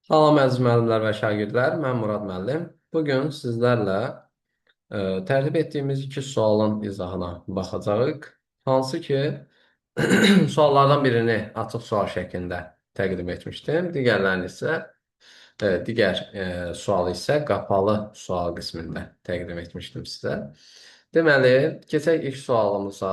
Salam əziz müəllimlər və şagirdlər, mən Murad müəllim. Bugün sizlərlə tərtib etdiyimiz iki sualın izahına baxacağıq. Hansı ki, suallardan birini açıq sual şəklində təqdim etmişdim. Digər sualı isə qapalı sual qismində təqdim etmişdim sizə. Deməli, keçək ilk sualımıza.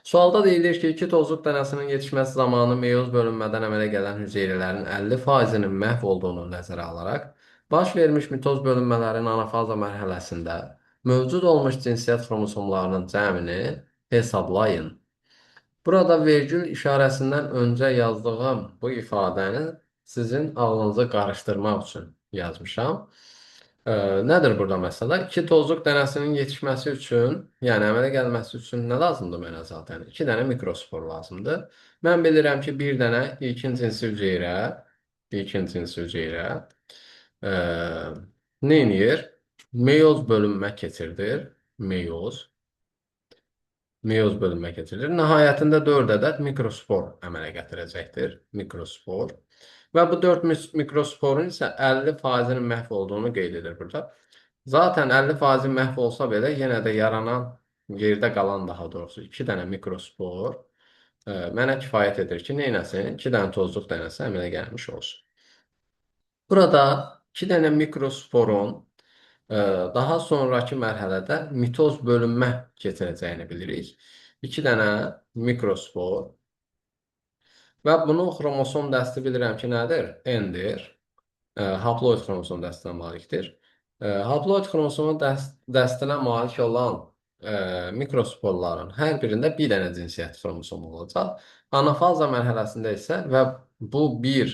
Sualda deyilir ki, iki tozluq dənəsinin yetişməsi zamanı meyoz bölünmədən əmələ gələn hüceyrələrin 50%-nin məhv olduğunu nəzərə alaraq, baş vermiş mitoz bölünmələrin anafaza mərhələsində mövcud olmuş cinsiyyət xromosomlarının cəmini hesablayın. Burada vergül işarəsindən öncə yazdığım bu ifadəni sizin ağlınızı qarışdırmaq üçün yazmışam. Nədir burada məsələ? İki tozluq dənəsinin yetişməsi üçün, yəni əmələ gəlməsi üçün nə lazımdır mənə zaten? İki dənə mikrospor lazımdır. Mən bilirəm ki, bir dənə ilkin cinsi hüceyrə e, nə edir? Meyoz bölünmə keçirdir. Meyoz bölünmə keçirilir. Nəhayətində 4 ədəd mikrospor əmələ gətirəcəkdir. Mikrospor. Və bu 4 mikrosporun isə 50%-nin məhv olduğunu qeyd edir burada. Zaten 50% məhv olsa belə yenə də yaranan, yerdə qalan daha doğrusu 2 dənə mikrospor mənə kifayət edir ki, neynəsin? 2 dənə tozluq dənəsi əmələ gəlmiş olsun. Burada 2 dənə mikrosporun daha sonraki mərhələdə mitoz bölünmə keçirəcəyini bilirik. 2 dənə mikrospor və bunun xromosom dəsti bilirəm ki, nədir? N-dir. Haploid xromosom dəstinə malikdir. Haploid xromosomun dəstinə malik olan mikrosporların hər birində bir dənə cinsiyyət xromosomu olacaq. Anafaza mərhələsində isə və bu bir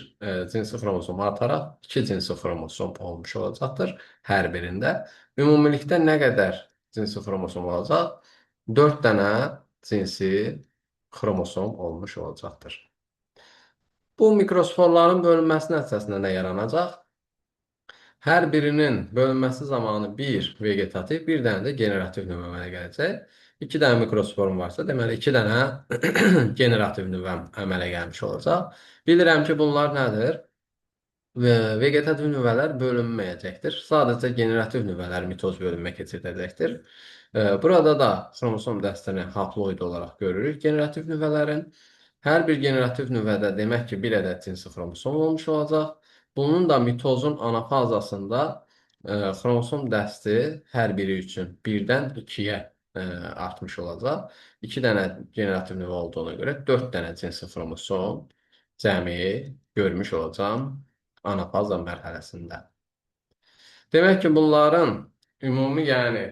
cinsi xromosom artaraq iki cinsi xromosom olmuş olacaqdır hər birində. Ümumilikdə nə qədər cinsi xromosom olacaq? 4 dənə cinsi xromosom olmuş olacaqdır. Bu mikrosporların bölünməsi nəticəsində nə yaranacaq? Hər birinin bölünməsi zamanı bir vegetativ, bir dənə də generativ nüvə əmələ gələcək. 2 dənə mikrosporum varsa, deməli 2 dənə generativ nüvəm əmələ gəlmiş olacaq. Bilirəm ki, bunlar nədir? Vegetativ nüvələr bölünməyəcəkdir. Sadəcə generativ nüvələr mitoz bölünmə keçirdəcəkdir. Burada da xromosom dəstəni haploid olaraq görürük generativ nüvələrin. Hər bir generativ nüvədə demək ki, bir ədəd cinsi xromosom olmuş olacaq. Bunun da mitozun anafazasında xromosom dəsti hər biri üçün 1-dən 2-yə artmış olacaq. 2 dənə generativ nüvə olduğuna görə 4 dənə cinsi xromosom cəmi görmüş olacam anafaza mərhələsində. Demək ki, bunların ümumi, yəni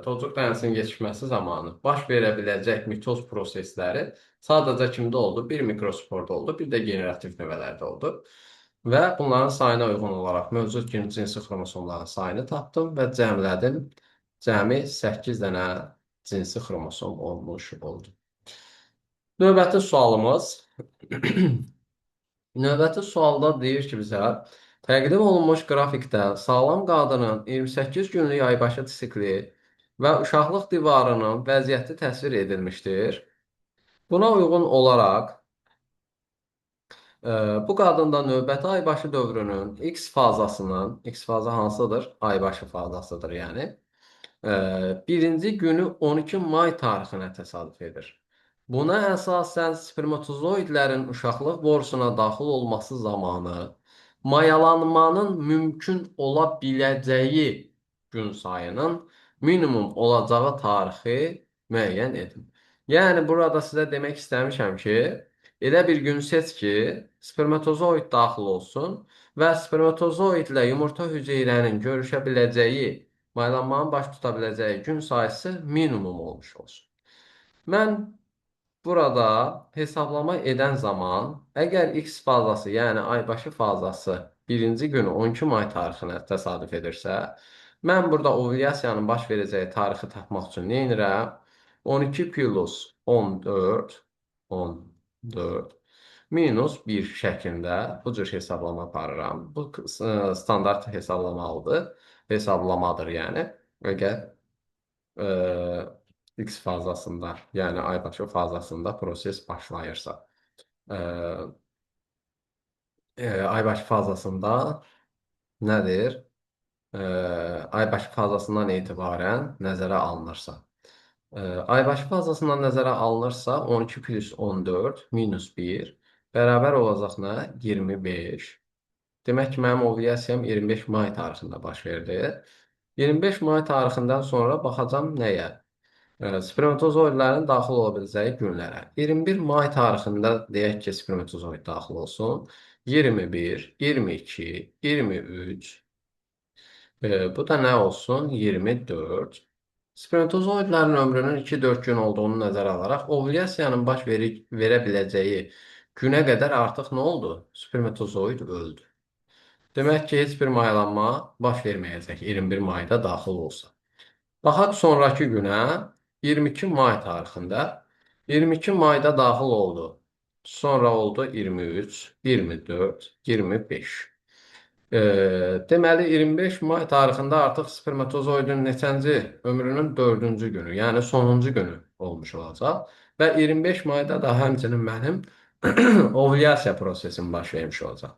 tozluq dənəsinin yetişməsi zamanı baş verə biləcək mitoz prosesləri sadəcə kimdə oldu? Bir mikrosporda oldu, bir də generativ nüvələrdə oldu. Və bunların sayına uyğun olaraq mövcud cinsi xromosomların sayını tapdım və cəmlədim. Cəmi 8 dənə cinsi xromosom olmuş oldu. Növbəti sualımız Növbəti sualda deyir ki, bizə təqdim olunmuş qrafikdə sağlam qadının 28 günlük aybaşı sikli və uşaqlıq divarının vəziyyəti təsvir edilmişdir. Buna uyğun olaraq bu qadında növbəti aybaşı dövrünün X fazı hansıdır? Aybaşı fazasıdır, yəni. Birinci günü 12 may tarixinə təsadüf edir. Buna əsasən spermatozoidlərin uşaqlıq borusuna daxil olması zamanı mayalanmanın mümkün ola biləcəyi gün sayının minimum olacağı tarixi müəyyən edin. Yəni, burada sizə demək istəmişəm ki, elə bir gün seç ki, spermatozoid daxil olsun və spermatozoidlə yumurta hüceyrənin görüşə biləcəyi, mayalanmanın baş tuta biləcəyi gün sayısı minimum olmuş olsun. Mən burada hesablama edən zaman, əgər X fazası, yəni aybaşı fazası birinci günü 12 may tarixinə təsadüf edirsə, mən burada ovulyasiyanın baş verəcəyi tarixi tapmaq üçün nə edirəm? 12 plus 14 minus 1 şəklində bu cür hesablama aparıram. Bu standart hesablamadır, yəni. Əgər X fazasında, yəni aybaşı fazasında proses başlayırsa. Aybaşı fazasında nədir? E, Aybaşı fazasından etibarən nəzərə alınırsa. Aybaşı fazasından nəzərə alınırsa 12 plus 14 minus 1 bərabər olacaq nə? 25. Demək ki, mənim ovulyasiyam 25 may tarixində baş verdi. 25 may tarixindən sonra baxacam nəyə? Spermatozoidlərin daxil ola biləcəyi günlərə. 21 may tarixində deyək ki, spermatozoid daxil olsun. 21, 22, 23, bu da nə olsun? 24. Spermatozoidlərin ömrünün 2-4 gün olduğunu nəzərə alaraq, ovulyasiyanın verə biləcəyi günə qədər artıq nə oldu? Spermatozoid öldü. Demək ki, heç bir maylanma baş verməyəcək 21 mayda daxil olsa. Baxaq sonrakı günə 22 may tarixində. 22 mayda daxil oldu. Sonra oldu 23, 24, 25. Deməli 25 may tarixində artıq spermatozoidin neçənci ömrünün 4-cü günü, yəni sonuncu günü olmuş olacaq və 25 mayda da həmçinin mənim ovulyasiya prosesim baş vermiş olacaq.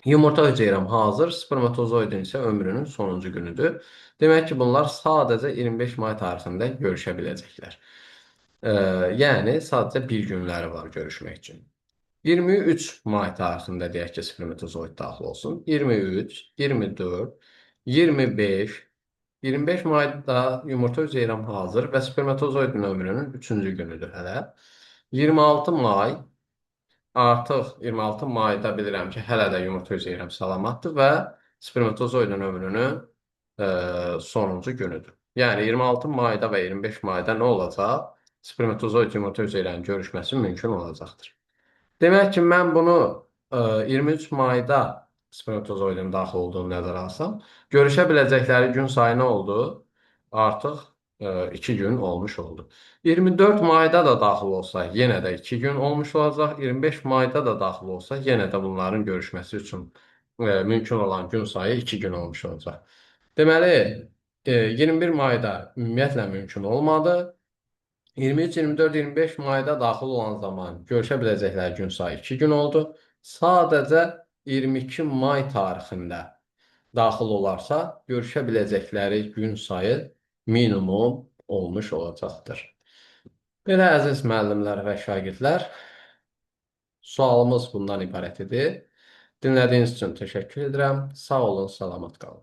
Yumurta hüceyrəm hazır, spermatozoidin isə ömrünün sonuncu günüdür. Demək ki, bunlar sadəcə 25 may tarixində görüşə biləcəklər. Yəni sadəcə bir günləri var görüşmək üçün. 23 may tarixində deyək ki, spermatozoid daxil olsun. 23, 24, 25, 25 mayda yumurta hüceyrəm hazır və spermatozoidin ömrünün 3-cü günüdür hələ. 26 may, artıq 26 mayda bilirəm ki, hələ də yumurta hüceyrəm salamatdır və spermatozoidin ömrünün sonuncu günüdür. Yəni 26 mayda və 25 mayda nə olacaq? Spermatozoid yumurta hüceyrənin görüşməsi mümkün olacaqdır. Demək ki, mən bunu 23 mayda spermatozoidin daxil olduğunu nəzərə alsam, görüşə biləcəkləri gün sayı nə oldu? Artıq 2 gün olmuş oldu. 24 mayda da daxil olsa, yenə də 2 gün olmuş olacaq. 25 mayda da daxil olsa, yenə də bunların görüşməsi üçün mümkün olan gün sayı 2 gün olmuş olacaq. Deməli, 21 mayda ümumiyyətlə mümkün olmadı. 23, 24, 25 mayda daxil olan zaman görüşə biləcəkləri gün sayı 2 gün oldu. Sadəcə 22 may tarixində daxil olarsa, görüşə biləcəkləri gün sayı minimum olmuş olacaqdır. Belə əziz müəllimlər və şagirdlər, sualımız bundan ibarət idi. Dinlədiyiniz üçün təşəkkür edirəm. Sağ olun, salamat qalın.